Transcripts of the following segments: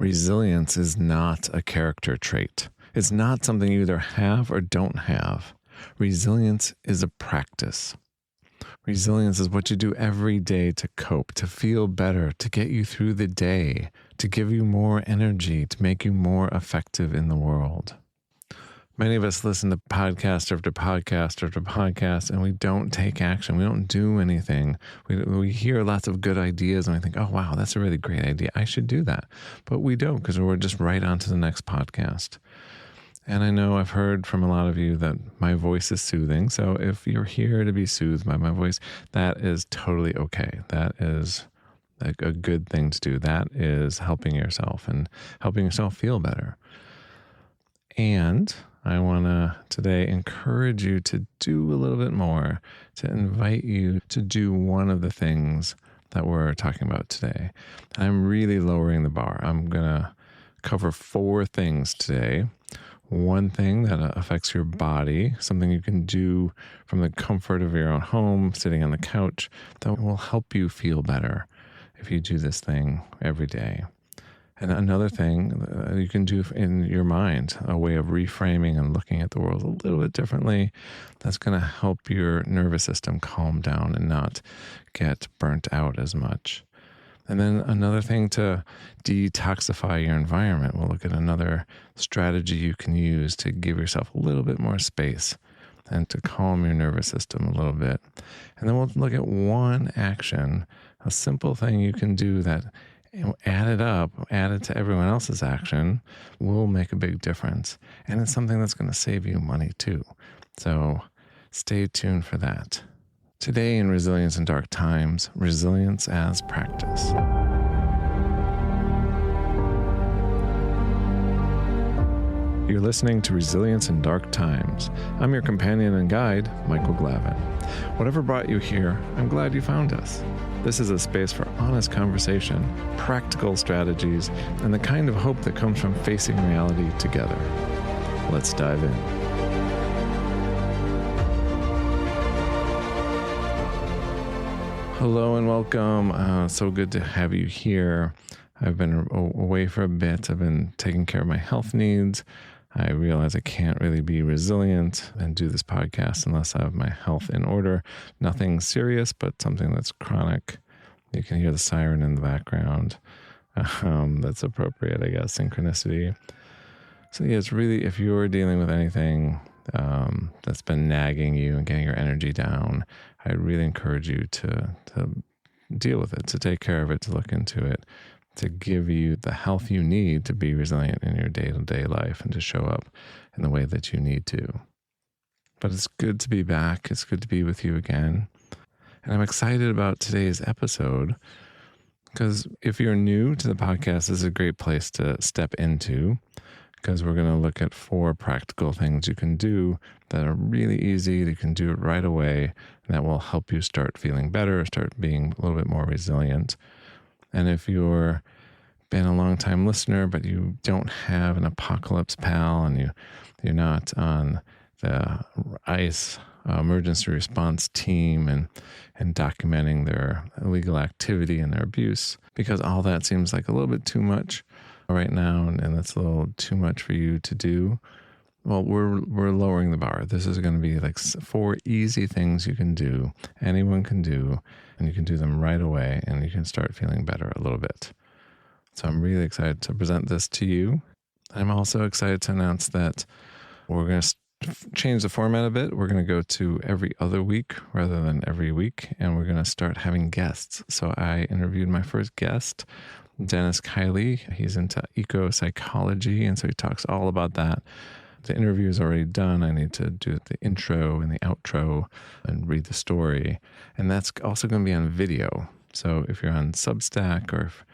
Resilience is not a character trait. It's not something you either have or don't have. Resilience is a practice. Resilience is what you do every day to cope, to feel better, to get you through the day, to give you more energy, to make you more effective in the world. Many of us listen to podcast after podcast after podcast, and we don't take action. We don't do anything. We hear lots of good ideas, and we think, oh, wow, that's a really great idea. I should do that. But we don't, because we're just right on to the next podcast. And I know I've heard from a lot of you that my voice is soothing. So if you're here to be soothed by my voice, that is totally okay. That is a good thing to do. That is helping yourself and helping yourself feel better. And I want to today encourage you to do a little bit more, to invite you to do one of the things that we're talking about today. I'm really lowering the bar. I'm going to cover 4 things today. One thing that affects your body, something you can do from the comfort of your own home, sitting on the couch, that will help you feel better if you do this thing every day. And another thing you can do in your mind, a way of reframing and looking at the world a little bit differently, that's going to help your nervous system calm down and not get burnt out as much. And then another thing to detoxify your environment. We'll look at another strategy you can use to give yourself a little bit more space and to calm your nervous system a little bit. And then we'll look at one action, a simple thing you can do that add it to everyone else's action will make a big difference. And it's something that's going to save you money too. So stay tuned for that. Today in Resilience in Dark Times, resilience as practice. You're listening to Resilience in Dark Times. I'm your companion and guide, Michael Glavin. Whatever brought you here, I'm glad you found us. This is a space for honest conversation, practical strategies, and the kind of hope that comes from facing reality together. Let's dive in. Hello and welcome. So good to have you here. I've been away for a bit. I've been taking care of my health needs. I realize I can't really be resilient and do this podcast unless I have my health in order. Nothing serious, but something that's chronic. You can hear the siren in the background. That's appropriate, I guess, synchronicity. So yeah, it's really, if you're dealing with anything that's been nagging you and getting your energy down, I really encourage you to deal with it, to take care of it, to look into it, to give you the health you need to be resilient in your day-to-day life and to show up in the way that you need to. But it's good to be back. It's good to be with you again. And I'm excited about today's episode because if you're new to the podcast, this is a great place to step into because we're going to look at 4 practical things you can do that are really easy. You can do it right away and that will help you start feeling better, start being a little bit more resilient. And if you're been a long time listener, but you don't have an apocalypse pal and you're not on the ICE emergency response team and documenting their illegal activity and their abuse, because all that seems like a little bit too much right now and that's a little too much for you to do. Well, we're lowering the bar. This is going to be like 4 easy things you can do, anyone can do, and you can do them right away, and you can start feeling better a little bit. So I'm really excited to present this to you. I'm also excited to announce that we're going to change the format a bit. We're going to go to every other week rather than every week, and we're going to start having guests. So I interviewed my first guest, Dennis Kiley. He's into eco-psychology, and so he talks all about that. The interview is already done. I need to do the intro and the outro and read the story. And that's also going to be on video. So if you're on Substack or if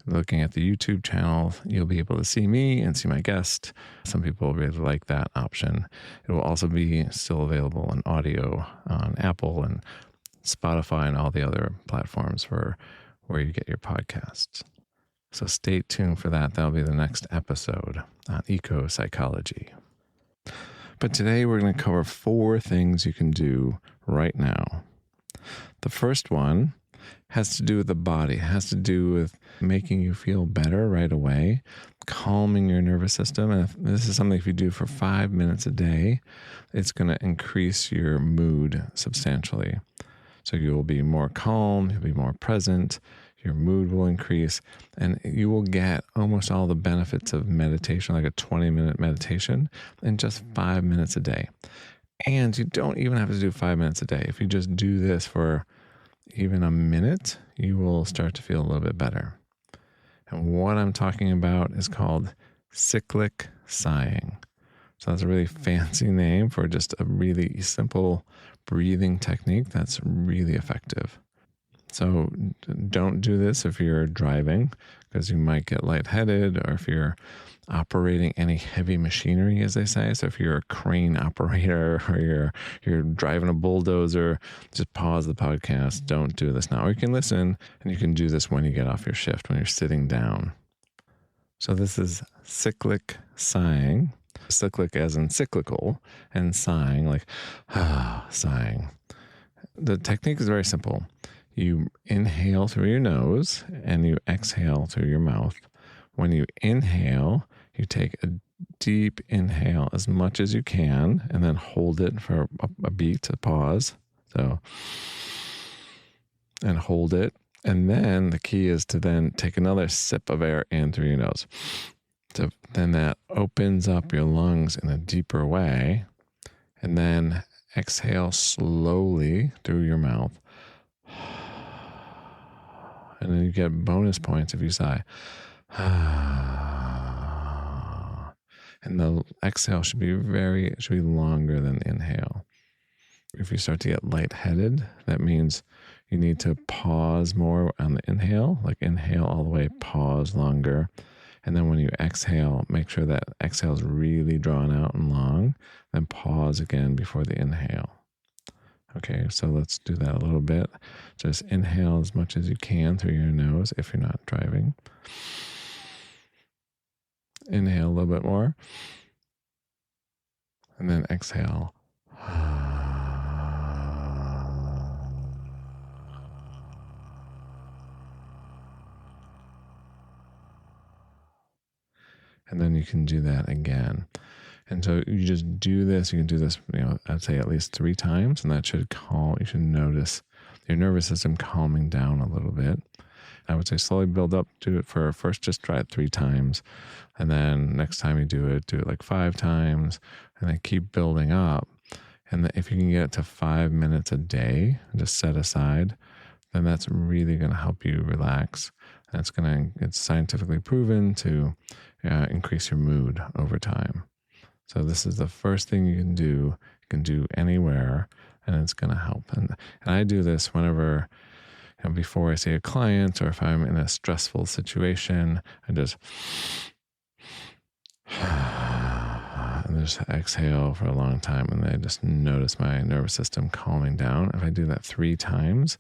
you're looking at the YouTube channel, you'll be able to see me and see my guest. Some people really like that option. It will also be still available in audio on Apple and Spotify and all the other platforms for where you get your podcasts. So stay tuned for that. That'll be the next episode on eco-psychology. But today we're going to cover 4 things you can do right now. The first one has to do with the body. It has to do with making you feel better right away, calming your nervous system. And this is something if you do for 5 minutes a day, it's going to increase your mood substantially. So you'll be more calm, you'll be more present, your mood will increase, and you will get almost all the benefits of meditation, like a 20-minute meditation, in just 5 minutes a day. And you don't even have to do 5 minutes a day. If you just do this for even a minute, you will start to feel a little bit better. And what I'm talking about is called cyclic sighing. So that's a really fancy name for just a really simple breathing technique that's really effective. So don't do this if you're driving, because you might get lightheaded, or if you're operating any heavy machinery, as they say. So if you're a crane operator or you're driving a bulldozer, just pause the podcast. Don't do this now. Or you can listen, and you can do this when you get off your shift, when you're sitting down. So this is cyclic sighing. Cyclic as in cyclical, and sighing like sighing. The technique is very simple. You inhale through your nose and you exhale through your mouth. When you inhale, you take a deep inhale as much as you can, and then hold it for a beat, a pause. So, and hold it. And then the key is to then take another sip of air in through your nose. So then that opens up your lungs in a deeper way. And then exhale slowly through your mouth. And then you get bonus points if you sigh. And the exhale should be longer than the inhale. If you start to get lightheaded, that means you need to pause more on the inhale, like inhale all the way, pause longer. And then when you exhale, make sure that exhale is really drawn out and long, then pause again before the inhale. Okay, so let's do that a little bit. Just inhale as much as you can through your nose if you're not driving. Inhale a little bit more. And then exhale. And then you can do that again. And so you just do this. You can do this, I'd say at least 3 times, and that should calm. You should notice your nervous system calming down a little bit. I would say slowly build up. Do it for first, just try it 3 times. And then next time you do it like 5 times, and then keep building up. And if you can get it to 5 minutes a day, just set aside, then that's really going to help you relax. And it's scientifically proven to increase your mood over time. So this is the first thing you can do. You can do anywhere, and it's going to help. And I do this whenever, before I see a client, or if I'm in a stressful situation, I just and just exhale for a long time, and then I just notice my nervous system calming down. If I do that 3 times,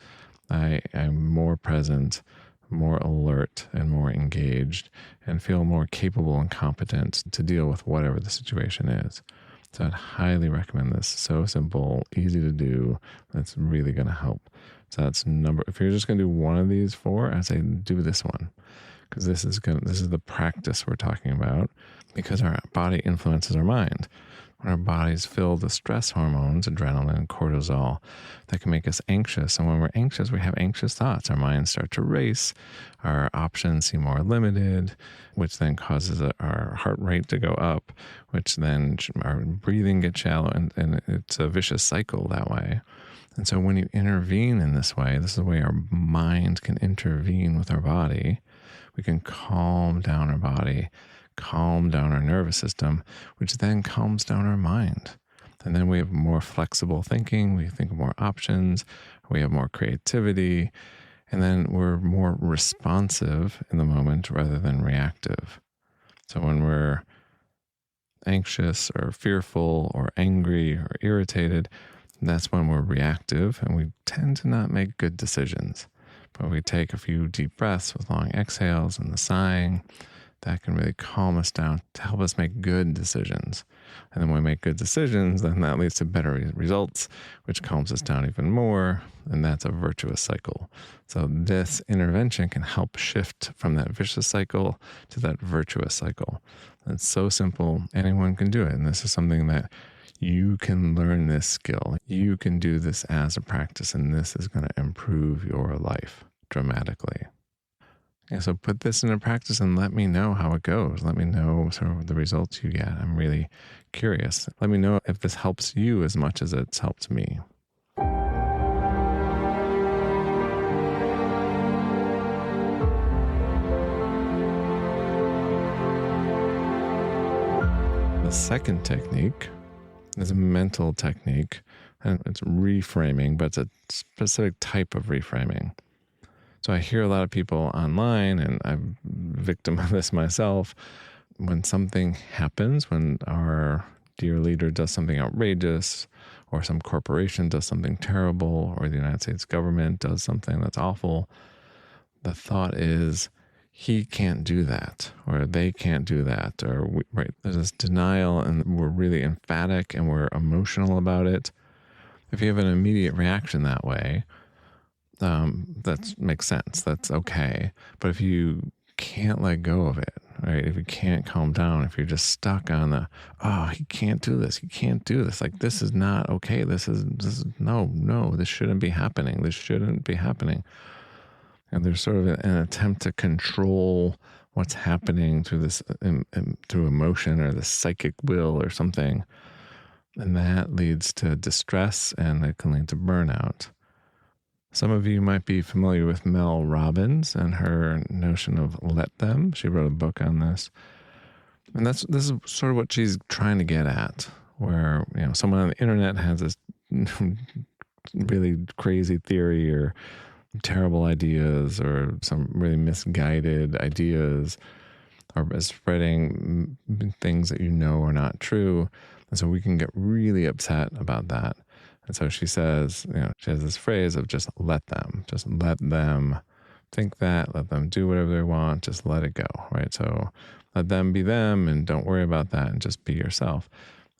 I'm more present, more alert, and more engaged, and feel more capable and competent to deal with whatever the situation is. So I'd highly recommend this. So simple, easy to do. That's really going to help. So that's if you're just going to do one of these 4, I'd say do this one, because this is the practice we're talking about, because our body influences our mind. When our body's filled with stress hormones, adrenaline and cortisol, that can make us anxious. And when we're anxious, we have anxious thoughts. Our minds start to race. Our options seem more limited, which then causes our heart rate to go up, which then our breathing gets shallow. And it's a vicious cycle that way. And so when you intervene in this way, this is the way our mind can intervene with our body. We can calm down our body, calm down our nervous system, which then calms down our mind. And then we have more flexible thinking. We think of more options. We have more creativity. And then we're more responsive in the moment rather than reactive. So when we're anxious or fearful or angry or irritated, that's when we're reactive, and we tend to not make good decisions. But we take a few deep breaths with long exhales and the sighing, that can really calm us down to help us make good decisions. And then when we make good decisions, then that leads to better results, which calms us down even more. And that's a virtuous cycle. So this intervention can help shift from that vicious cycle to that virtuous cycle. It's so simple. Anyone can do it. And this is something that you can learn this skill. You can do this as a practice, and this is going to improve your life dramatically. Yeah, so put this into practice and let me know how it goes. Let me know sort of the results you get. I'm really curious. Let me know if this helps you as much as it's helped me. The second technique is a mental technique, and it's reframing, but it's a specific type of reframing. So I hear a lot of people online, and I'm a victim of this myself. When something happens, when our dear leader does something outrageous, or some corporation does something terrible, or the United States government does something that's awful, the thought is, he can't do that, or they can't do that, or right? There's this denial, and we're really emphatic and we're emotional about it. If you have an immediate reaction that way, that makes sense. That's okay. But if you can't let go of it, right? If you can't calm down, if you're just stuck on he can't do this. He can't do this. Like, this is not okay. This is no, this shouldn't be happening. This shouldn't be happening. And there's sort of an attempt to control what's happening through this, through emotion or the psychic will or something. And that leads to distress, and it can lead to burnout. Some of you might be familiar with Mel Robbins and her notion of let them. She wrote a book on this. And this is sort of what she's trying to get at, where, someone on the internet has this really crazy theory or terrible ideas or some really misguided ideas, or is spreading things that are not true. And so we can get really upset about that. And so she says, she has this phrase of just let them think that, let them do whatever they want, just let it go, right? So let them be them and don't worry about that and just be yourself.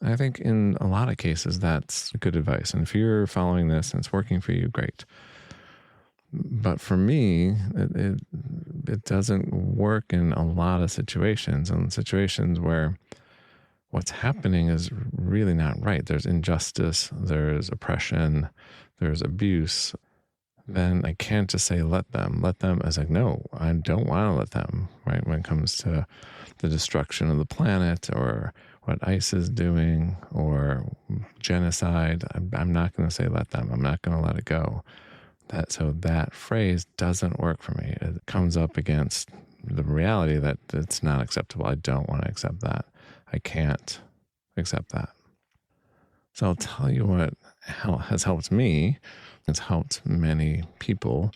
And I think in a lot of cases, that's good advice. And if you're following this and it's working for you, great. But for me, it doesn't work in a lot of situations, and situations where what's happening is really not right. There's injustice, there's oppression, there's abuse. Then I can't just say, let them. Let them as like, no, I don't want to let them, right? When it comes to the destruction of the planet or what ICE is doing or genocide, I'm not going to say let them. I'm not going to let it go. So that phrase doesn't work for me. It comes up against the reality that it's not acceptable. I don't want to accept that. I can't accept that. So I'll tell you what has helped me. It's helped many people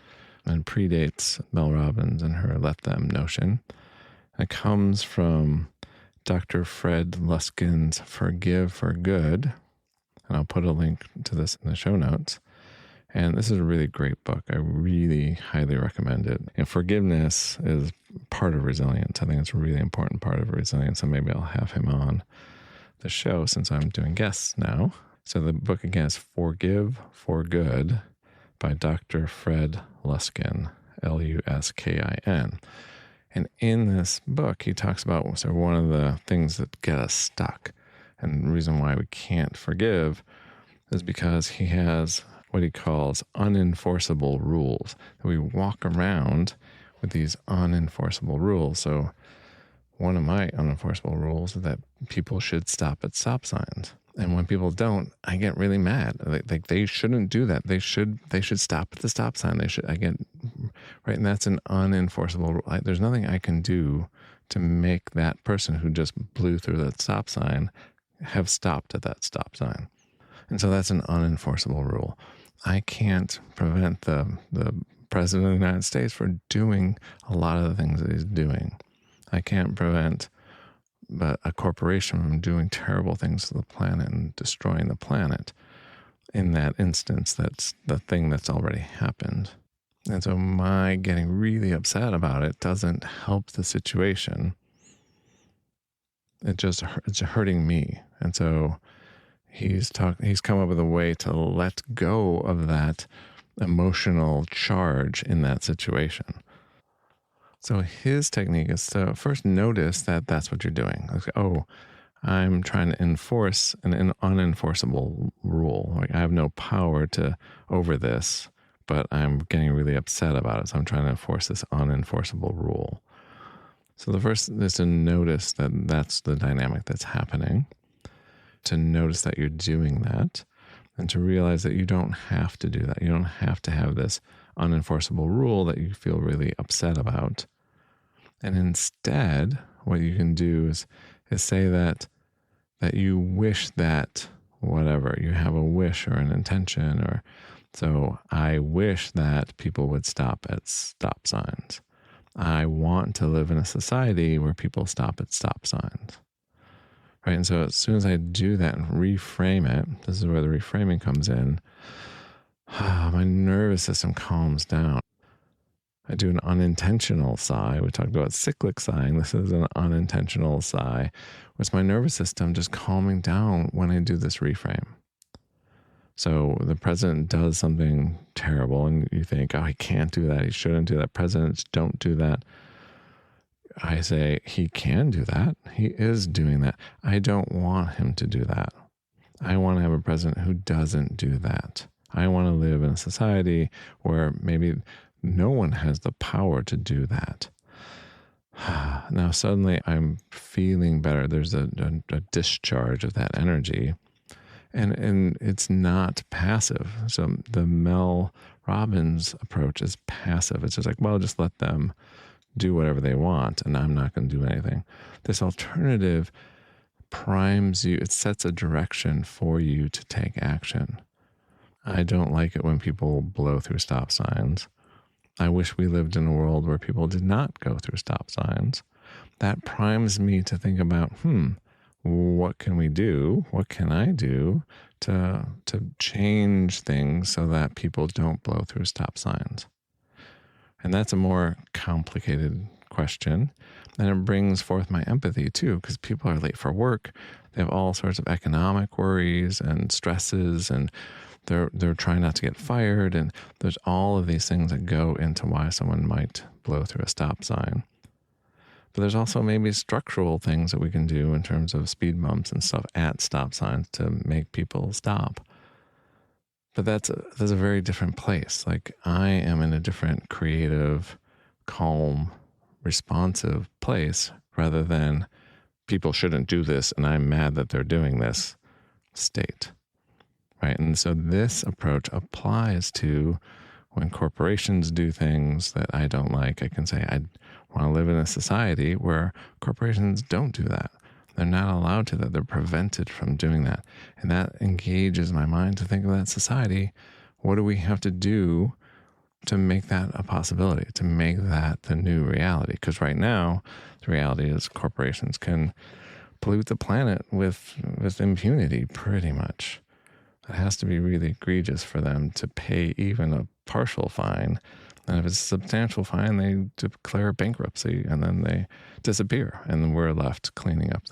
and predates Mel Robbins and her let them notion. It comes from Dr. Fred Luskin's Forgive for Good. And I'll put a link to this in the show notes. And this is a really great book. I really highly recommend it. And forgiveness is part of resilience. I think it's a really important part of resilience. And maybe I'll have him on the show since I'm doing guests now. So the book again is Forgive for Good by Dr. Fred Luskin, Luskin. And in this book, he talks about one of the things that get us stuck. And the reason why we can't forgive is because he has what he calls unenforceable rules. We walk around with these unenforceable rules. So one of my unenforceable rules is that people should stop at stop signs. And when people don't, I get really mad. Like they shouldn't do that. They should stop at the stop sign. Right? And that's an unenforceable rule. There's nothing I can do to make that person who just blew through that stop sign have stopped at that stop sign. And so that's an unenforceable rule. I can't prevent the president of the United States from doing a lot of the things that he's doing. I can't prevent a corporation from doing terrible things to the planet and destroying the planet. In that instance, that's the thing that's already happened. And so my getting really upset about it doesn't help the situation. it's hurting me. And so he's come up with a way to let go of that emotional charge in that situation. So his technique is to first notice that that's what you're doing. Like, oh, I'm trying to enforce an unenforceable rule. Like, I have no power over this, but I'm getting really upset about it. So I'm trying to enforce this unenforceable rule. So the first is to notice that that's the dynamic that's happening, to notice that you're doing that, and to realize that you don't have to do that. You don't have to have this unenforceable rule that you feel really upset about. And instead, what you can do is say that you wish that whatever, you have a wish or an intention, or so I wish that people would stop at stop signs. I want to live in a society where people stop at stop signs. Right? And so as soon as I do that and reframe it, this is where the reframing comes in, my nervous system calms down. I do an unintentional sigh. We talked about cyclic sighing. This is an unintentional sigh. It's my nervous system just calming down when I do this reframe. So the president does something terrible and you think, oh, he can't do that. He shouldn't do that. Presidents don't do that. I say, he can do that. He is doing that. I don't want him to do that. I want to have a president who doesn't do that. I want to live in a society where maybe no one has the power to do that. Now, suddenly I'm feeling better. There's a discharge of that energy. And it's not passive. So the Mel Robbins approach is passive. It's just like, well, just let them do whatever they want, and I'm not going to do anything. This alternative primes you. It sets a direction for you to take action. I don't like it when people blow through stop signs. I wish we lived in a world where people did not go through stop signs. That primes me to think about, what can we do? What can I do to change things so that people don't blow through stop signs? And that's a more complicated question. And it brings forth my empathy too, because people are late for work. They have all sorts of economic worries and stresses, and they're trying not to get fired. And there's all of these things that go into why someone might blow through a stop sign. But there's also maybe structural things that we can do in terms of speed bumps and stuff at stop signs to make people stop. But that's a very different place. Like, I am in a different creative, calm, responsive place rather than people shouldn't do this and I'm mad that they're doing this state. Right? And so this approach applies to when corporations do things that I don't like. I can say, I want to live in a society where corporations don't do that. They're not allowed to that. They're prevented from doing that. And that engages my mind to think of that society. What do we have to do to make that a possibility, to make that the new reality? Because right now, the reality is corporations can pollute the planet with impunity, pretty much. It has to be really egregious for them to pay even a partial fine. And if it's a substantial fine, they declare bankruptcy and then they disappear. And we're left cleaning up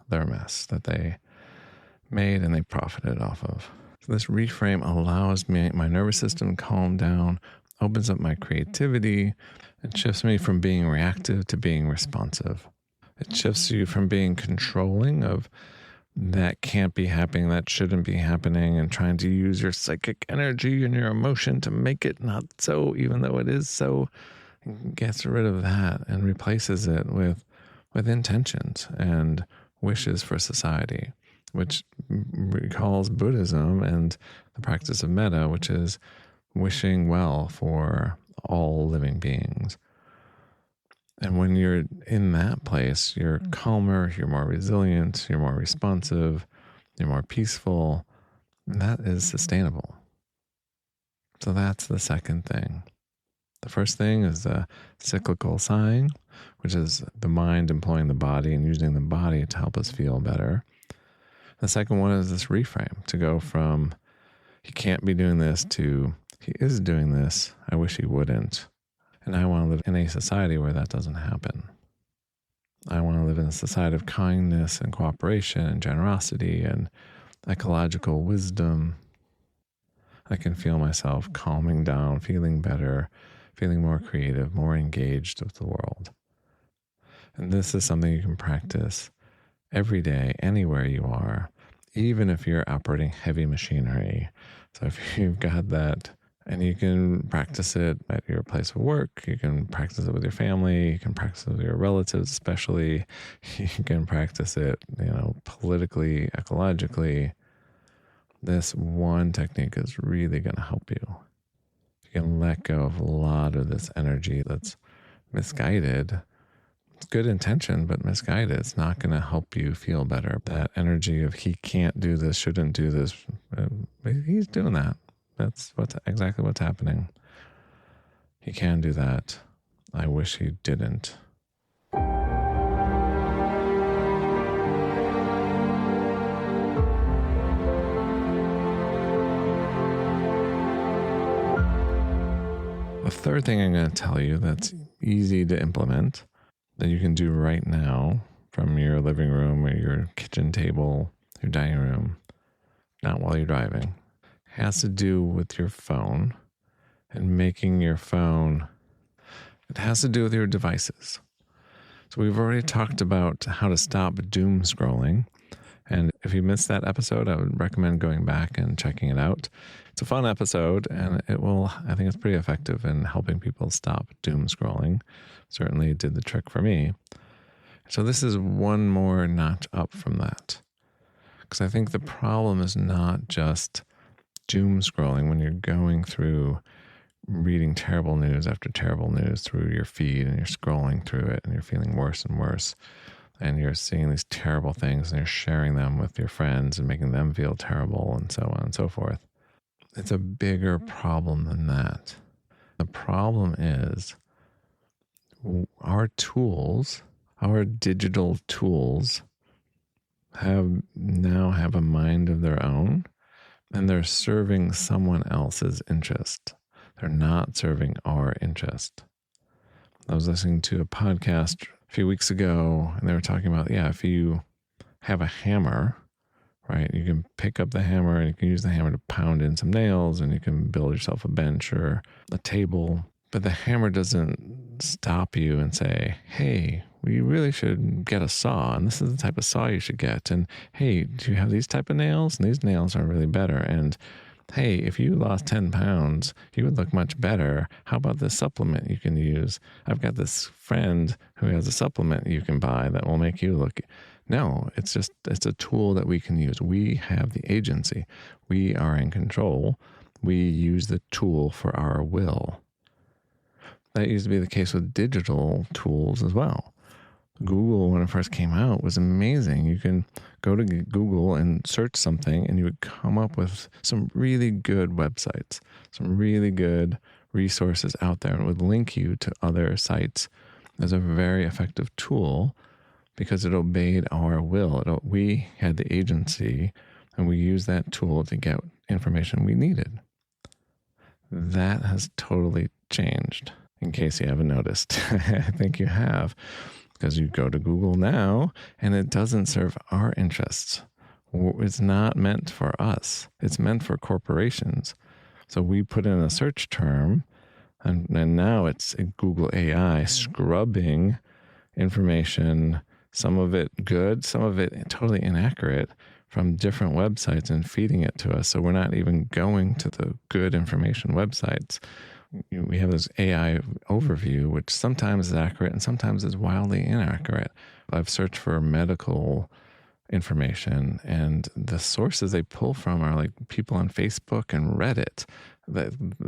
their mess that they made and they profited off of. So this reframe allows my nervous system to calm down, opens up my creativity. It shifts me from being reactive to being responsive. It shifts you from being controlling of that can't be happening, that shouldn't be happening, and trying to use your psychic energy and your emotion to make it not so, even though it is so. Gets rid of that and replaces it with intentions and wishes for society, which recalls Buddhism and the practice of metta, which is wishing well for all living beings. And when you're in that place, you're calmer, you're more resilient, you're more responsive, you're more peaceful, and that is sustainable. So that's the second thing. The first thing is the cyclical sighing, which is the mind employing the body and using the body to help us feel better. The second one is this reframe, to go from he can't be doing this to he is doing this, I wish he wouldn't. And I want to live in a society where that doesn't happen. I want to live in a society of kindness and cooperation and generosity and ecological wisdom. I can feel myself calming down, feeling better, feeling more creative, more engaged with the world. And this is something you can practice every day, anywhere you are, even if you're operating heavy machinery. So if you've got that, and you can practice it at your place of work, you can practice it with your family, you can practice it with your relatives, especially. You can practice it, politically, ecologically. This one technique is really going to help you. You can let go of a lot of this energy that's misguided. It's good intention, but misguided. It's not going to help you feel better. That energy of he can't do this, shouldn't do this. He's doing that. That's exactly what's happening. He can do that. I wish he didn't. The third thing I'm going to tell you that's easy to implement, that you can do right now from your living room or your kitchen table, your dining room, not while you're driving, has to do with your phone and making your phone. It has to do with your devices. So we've already talked about how to stop doom scrolling. And if you missed that episode, I would recommend going back and checking it out. It's a fun episode, and I think it's pretty effective in helping people stop doom scrolling. Certainly did the trick for me. So this is one more notch up from that. Because I think the problem is not just doom scrolling when you're going through reading terrible news after terrible news through your feed, and you're scrolling through it and you're feeling worse and worse, and you're seeing these terrible things and you're sharing them with your friends and making them feel terrible and so on and so forth. It's a bigger problem than that. The problem is our tools, our digital tools now have a mind of their own, and they're serving someone else's interest. They're not serving our interest. I was listening to a podcast a few weeks ago, and they were talking about, if you have a hammer, right, you can pick up the hammer and you can use the hammer to pound in some nails, and you can build yourself a bench or a table. But the hammer doesn't stop you and say, hey, we really should get a saw, and this is the type of saw you should get. And hey, do you have these type of nails? And these nails are really better. And hey, if you lost 10 pounds, you would look much better. How about this supplement you can use? I've got this friend who has a supplement you can buy that will make you look. No, it's a tool that we can use. We have the agency. We are in control. We use the tool for our will. That used to be the case with digital tools as well. Google, when it first came out, was amazing. You can go to Google and search something, and you would come up with some really good websites, some really good resources out there, and it would link you to other sites as a very effective tool because it obeyed our will. We had the agency, and we used that tool to get information we needed. That has totally changed, in case you haven't noticed. I think you have. Because you go to Google now, and it doesn't serve our interests. It's not meant for us. It's meant for corporations. So we put in a search term, and now it's a Google AI scrubbing information, some of it good, some of it totally inaccurate, from different websites and feeding it to us. So we're not even going to the good information websites. We have this AI overview, which sometimes is accurate and sometimes is wildly inaccurate. I've searched for medical information, and the sources they pull from are like people on Facebook and Reddit,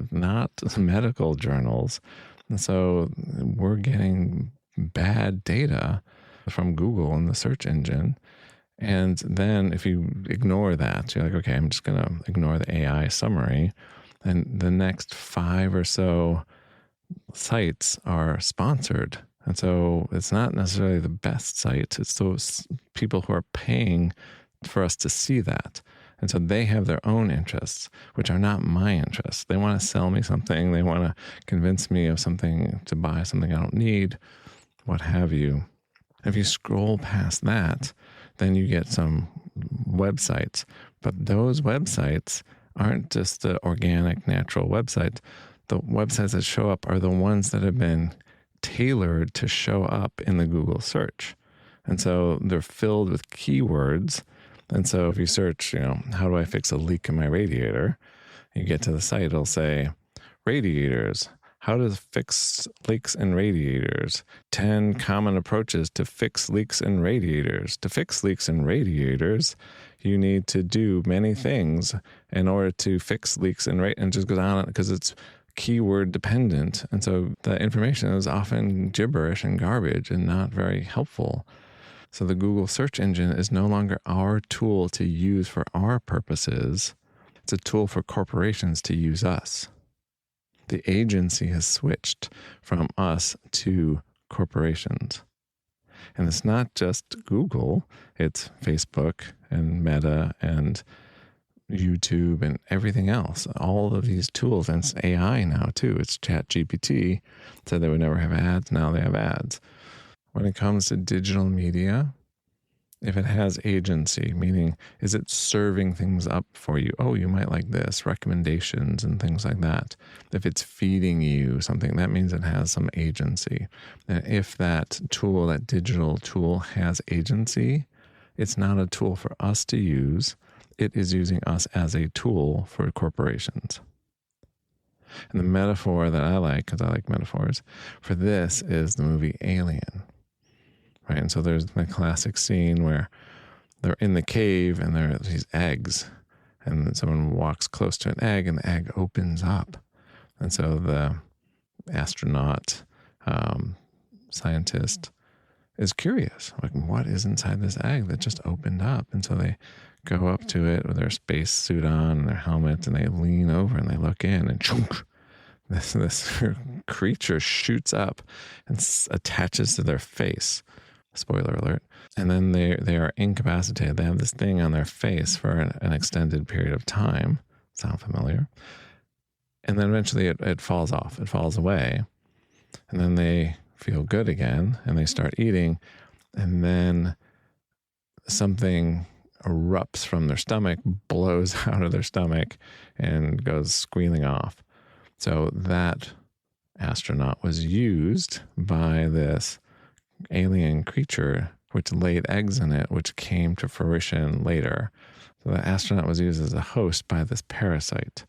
not medical journals. And so we're getting bad data from Google and the search engine. And then if you ignore that, you're like, okay, I'm just going to ignore the AI summary. And the next 5 or so sites are sponsored. And so it's not necessarily the best sites. It's those people who are paying for us to see that. And so they have their own interests, which are not my interests. They want to sell me something. They want to convince me of something, to buy something I don't need, what have you. If you scroll past that, then you get some websites. But those websites aren't just the organic, natural websites. The websites that show up are the ones that have been tailored to show up in the Google search. And so they're filled with keywords. And so if you search, how do I fix a leak in my radiator? You get to the site, it'll say, radiators. How to fix leaks in radiators. 10 common approaches to fix leaks in radiators. To fix leaks in radiators, you need to do many things in order to fix leaks in radiators. And just goes on because it's keyword dependent. And so the information is often gibberish and garbage and not very helpful. So the Google search engine is no longer our tool to use for our purposes. It's a tool for corporations to use us. The agency has switched from us to corporations. And it's not just Google, it's Facebook and Meta and YouTube and everything else. All of these tools, and it's AI now too. It's ChatGPT. Said they would never have ads, now they have ads. When it comes to digital media, if it has agency, meaning is it serving things up for you? Oh, you might like this, recommendations and things like that. If it's feeding you something, that means it has some agency. And if that tool, that digital tool has agency, it's not a tool for us to use. It is using us as a tool for corporations. And the metaphor that I like, because I like metaphors, for this is the movie Alien. Right, and so there's the classic scene where they're in the cave and there are these eggs, and someone walks close to an egg and the egg opens up. And so the astronaut, scientist is curious, like, what is inside this egg that just opened up? And so they go up to it with their space suit on and their helmet, and they lean over and they look in, and chunk, this creature shoots up and attaches to their face. Spoiler alert. And then they are incapacitated. They have this thing on their face for an extended period of time. Sound familiar? And then eventually it falls off. It falls away. And then they feel good again and they start eating. And then something erupts from their stomach, blows out of their stomach, and goes squealing off. So that astronaut was used by this alien creature which laid eggs in it, which came to fruition later. So the astronaut was used as a host by this parasite.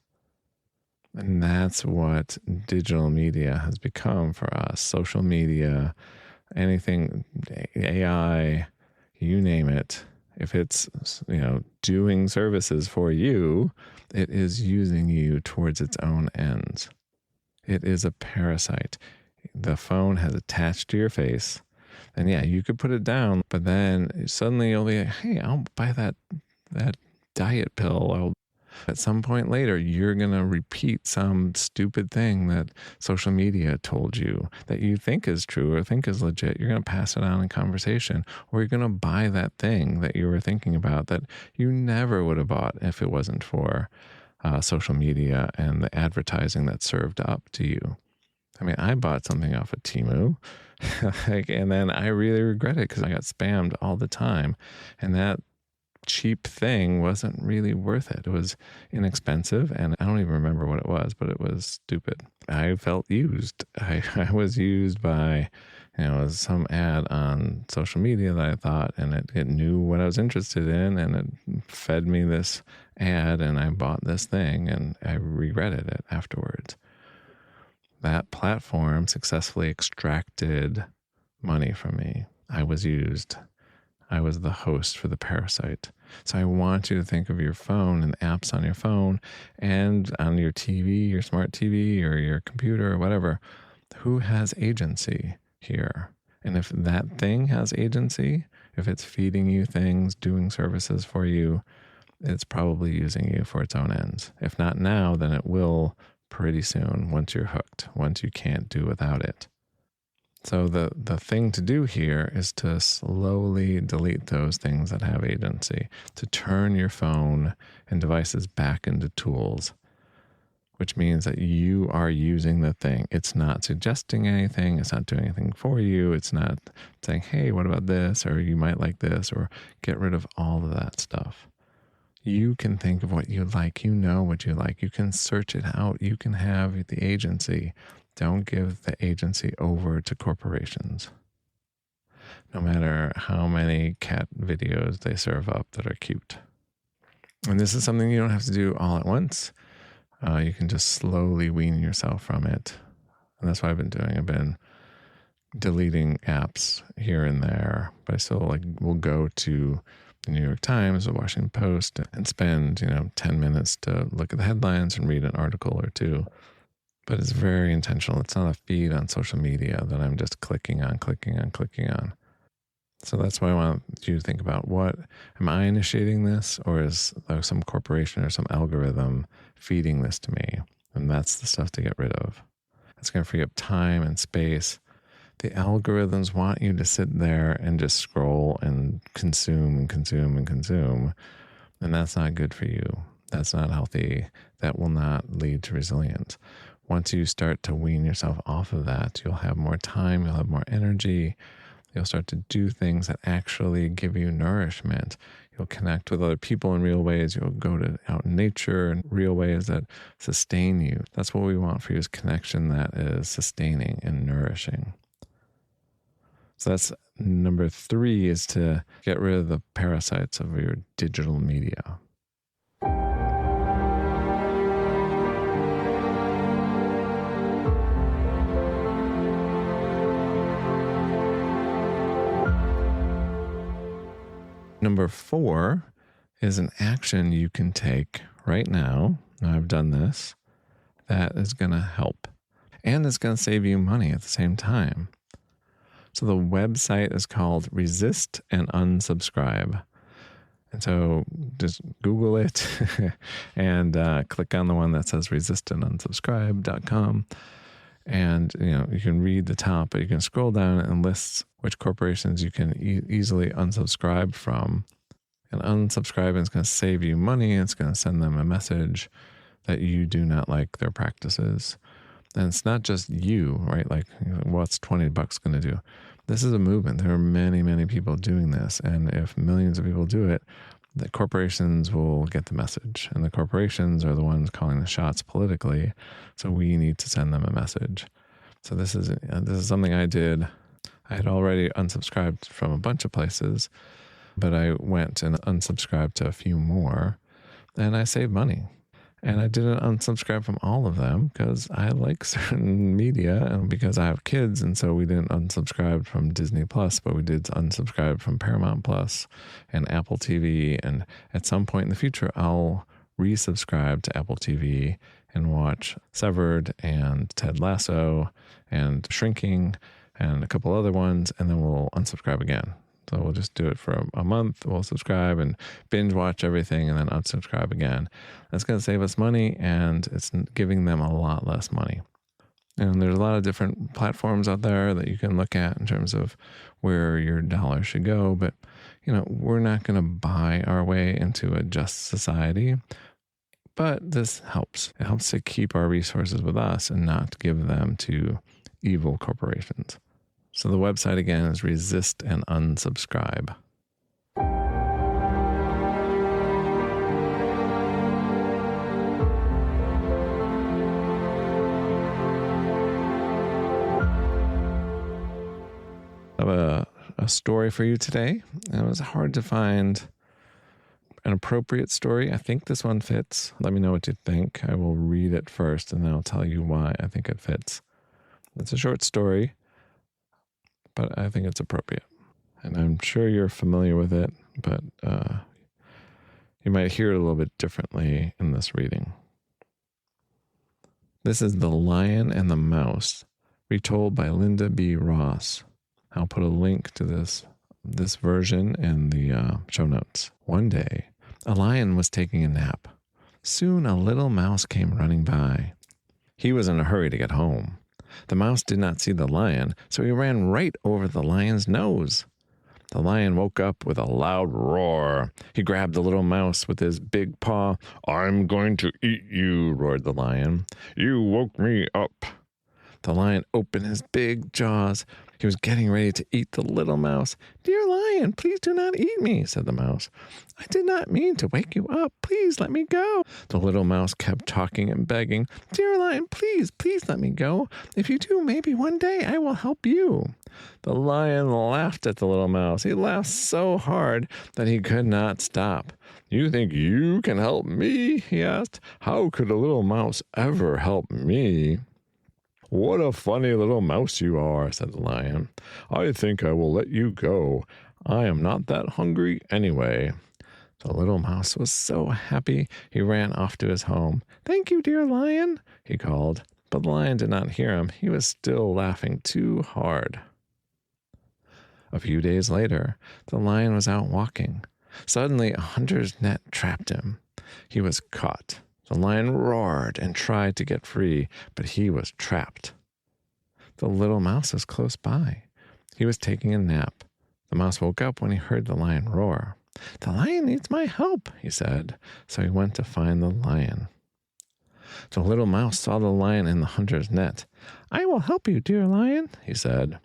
And that's what digital media has become for us. Social media, anything, AI, you name it. If it's, doing services for you, it is using you towards its own ends. It is a parasite. The phone has attached to your face. And yeah, you could put it down, but then suddenly you'll be like, hey, I'll buy that diet pill. At some point later, you're going to repeat some stupid thing that social media told you that you think is true or think is legit. You're going to pass it on in conversation, or you're going to buy that thing that you were thinking about that you never would have bought if it wasn't for social media and the advertising that served up to you. I mean, I bought something off of Temu, and then I really regret it because I got spammed all the time. And that cheap thing wasn't really worth it. It was inexpensive, and I don't even remember what it was, but it was stupid. I felt used. I was used by, some ad on social media that I thought, and it knew what I was interested in, and it fed me this ad, and I bought this thing, and I regretted it afterwards. That platform successfully extracted money from me. I was used. I was the host for the parasite. So I want you to think of your phone and the apps on your phone and on your TV, your smart TV or your computer or whatever. Who has agency here? And if that thing has agency, if it's feeding you things, doing services for you, it's probably using you for its own ends. If not now, then it will pretty soon once you're hooked, once you can't do without it. So the thing to do here is to slowly delete those things that have agency, to turn your phone and devices back into tools. which means that you are using the thing. It's not suggesting anything. It's not doing anything for you. It's not saying, hey, what about this? Or you might like this, or get rid of all of that stuff. You can think of what you like. You know what you like. You can search it out. You can have the agency. Don't give the agency over to corporations. No matter how many cat videos they serve up that are cute. And this is something you don't have to do all at once. You can just slowly wean yourself from it. And that's what I've been doing. I've been deleting apps here and there, but I still will go to the New York Times or Washington Post and spend, 10 minutes to look at the headlines and read an article or two. But it's very intentional. It's not a feed on social media that I'm just clicking on. So that's why I want you to think about, what am I initiating this, or is there some corporation or some algorithm feeding this to me? And that's the stuff to get rid of. It's going to free up time and space. The algorithms want you to sit there and just scroll and consume and consume and consume. And that's not good for you. That's not healthy. That will not lead to resilience. Once you start to wean yourself off of that, you'll have more time, you'll have more energy. You'll start to do things that actually give you nourishment. You'll connect with other people in real ways. You'll go out in nature in real ways that sustain you. That's what we want for you, is connection that is sustaining and nourishing. So that's number 3, is to get rid of the parasites of your digital media. Number 4 is an action you can take right now. I've done this. That is going to help. And it's going to save you money at the same time. So the website is called Resist and Unsubscribe. And so just Google it and click on the one that says resistandUnsubscribe.com. And, you can read the top, but you can scroll down and lists which corporations you can easily unsubscribe from. And unsubscribing is going to save you money. It's going to send them a message that you do not like their practices. And it's not just you, right? What's $20 going to do? This is a movement. There are many, many people doing this. And if millions of people do it, the corporations will get the message. And the corporations are the ones calling the shots politically. So we need to send them a message. So this is something I did. I had already unsubscribed from a bunch of places, but I went and unsubscribed to a few more, and I saved money. And I didn't unsubscribe from all of them because I like certain media, and because I have kids. And so we didn't unsubscribe from Disney Plus, but we did unsubscribe from Paramount Plus and Apple TV. And at some point in the future, I'll resubscribe to Apple TV and watch Severed and Ted Lasso and Shrinking and a couple other ones. And then we'll unsubscribe again. So we'll just do it for a month. We'll subscribe and binge watch everything and then unsubscribe again. That's going to save us money, and it's giving them a lot less money. And there's a lot of different platforms out there that you can look at in terms of where your dollar should go. But, we're not going to buy our way into a just society. But this helps. It helps to keep our resources with us and not give them to evil corporations. So the website again is Resist and Unsubscribe. I have a story for you today. It was hard to find an appropriate story. I think this one fits. Let me know what you think. I will read it first, and then I'll tell you why I think it fits. It's a short story, but I think it's appropriate. And I'm sure you're familiar with it, but you might hear it a little bit differently in this reading. This is The Lion and the Mouse, retold by Linda B. Ross. I'll put a link to this version in the show notes. One day, a lion was taking a nap. Soon a little mouse came running by. He was in a hurry to get home. The mouse did not see the lion, so he ran right over the lion's nose. The lion woke up with a loud roar. He grabbed the little mouse with his big paw. "I'm going to eat you," roared the lion. "You woke me up." The lion opened his big jaws. He was getting ready to eat the little mouse. "Dear lion, please do not eat me," said the mouse. "I did not mean to wake you up. Please let me go." The little mouse kept talking and begging. "Dear lion, please, please let me go. If you do, maybe one day I will help you." The lion laughed at the little mouse. He laughed so hard that he could not stop. "You think you can help me?" he asked. "How could a little mouse ever help me?" "What a funny little mouse you are," said the lion. "I think I will let you go. I am not that hungry anyway." The little mouse was so happy, he ran off to his home. "Thank you, dear lion," he called. But the lion did not hear him. He was still laughing too hard. A few days later, the lion was out walking. Suddenly, a hunter's net trapped him. He was caught. The lion roared and tried to get free, but he was trapped. The little mouse was close by. He was taking a nap. The mouse woke up when he heard the lion roar. "The lion needs my help," he said, so he went to find the lion. The little mouse saw the lion in the hunter's net. "I will help you, dear lion," he said.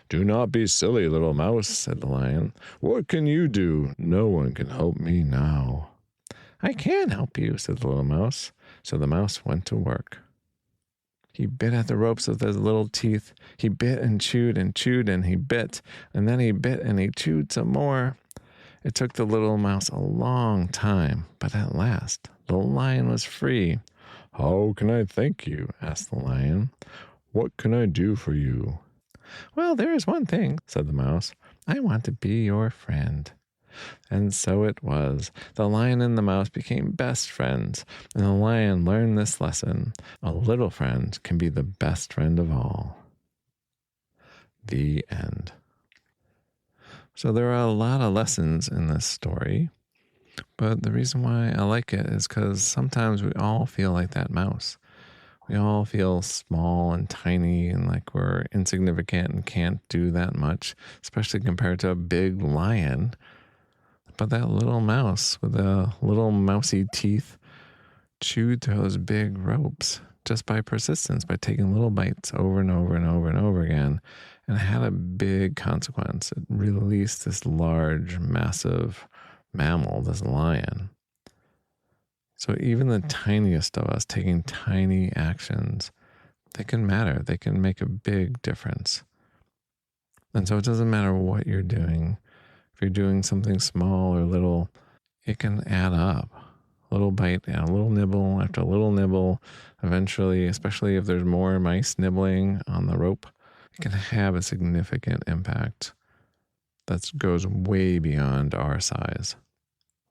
"Do not be silly, little mouse," said the lion. "What can you do? No one can help me now." "I can help you," said the little mouse. So the mouse went to work. He bit at the ropes with his little teeth. He bit and chewed and chewed and he bit. And then he bit and he chewed some more. It took the little mouse a long time, but at last the lion was free. "How can I thank you?" asked the lion. "What can I do for you?" "Well, there is one thing," said the mouse. "I want to be your friend." And so it was. The lion and the mouse became best friends, and the lion learned this lesson: a little friend can be the best friend of all. The end. So there are a lot of lessons in this story, but the reason why I like it is because sometimes we all feel like that mouse. We all feel small and tiny and like we're insignificant and can't do that much, especially compared to a big lion. But that little mouse with the little mousy teeth chewed those big ropes just by persistence, by taking little bites over and over and over and over again. And it had a big consequence. It released this large, massive mammal, this lion. So even the tiniest of us taking tiny actions, they can matter. They can make a big difference. And so it doesn't matter what you're doing. If you're doing something small or little, it can add up. A little bite, a little nibble after a little nibble. Eventually, especially if there's more mice nibbling on the rope, it can have a significant impact that goes way beyond our size.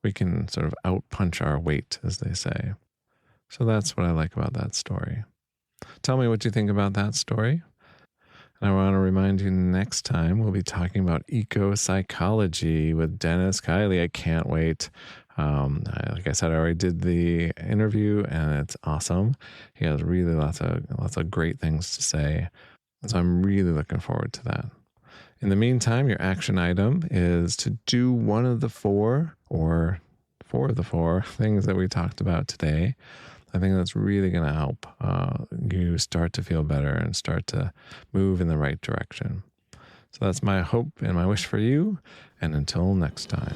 We can sort of outpunch our weight, as they say. So that's what I like about that story. Tell me what you think about that story. And I want to remind you next time we'll be talking about eco-psychology with Dennis Kiley. I can't wait. Like I said, I already did the interview and it's awesome. He has really lots of great things to say. And so I'm really looking forward to that. In the meantime, your action item is to do one of the four or four of the four things that we talked about today. I think that's really going to help you start to feel better and start to move in the right direction. So that's my hope and my wish for you. And until next time.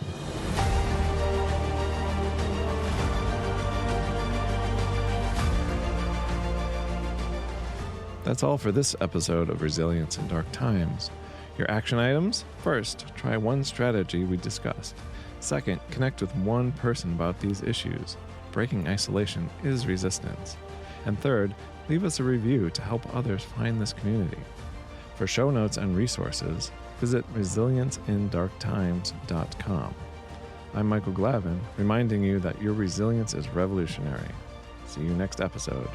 That's all for this episode of Resilience in Dark Times. Your action items? First, try one strategy we discussed. Second, connect with one person about these issues. Breaking isolation is resistance. And third, leave us a review to help others find this community. For show notes and resources, visit resilienceindarktimes.com. I'm Michael Glavin, reminding you that your resilience is revolutionary. See you next episode.